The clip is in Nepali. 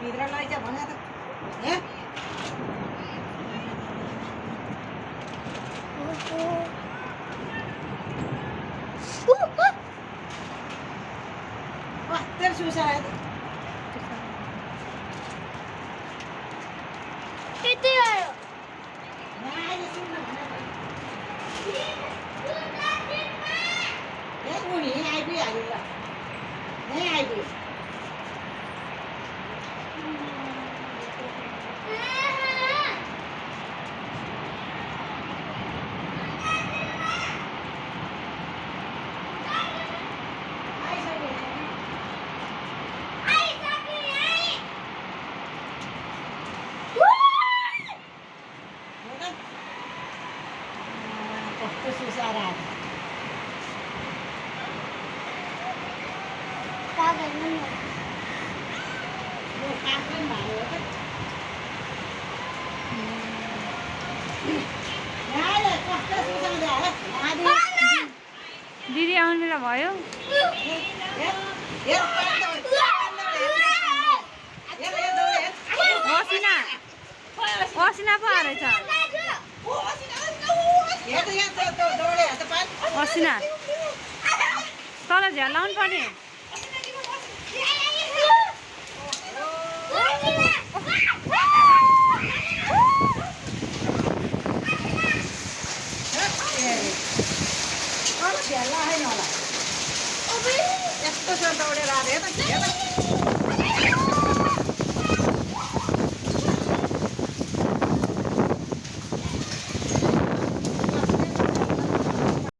भित्र लैजा भने त हे कस्तो सुसायो किती आयो नाइ सुन्न भने हे उनी आइपुग्यो ल यहीँ आइपुग्यो कस्तो सुसाएर आयो पागल नहीं है यो काम पनि भयो त यहाँ कस्तो सुसाएर आयो दिदी आउनु बेला भयो असिना असिना पो आएछ असिना तल झ्याल लाउनु पर्ने यस्तो छ दौडेर आएर हेर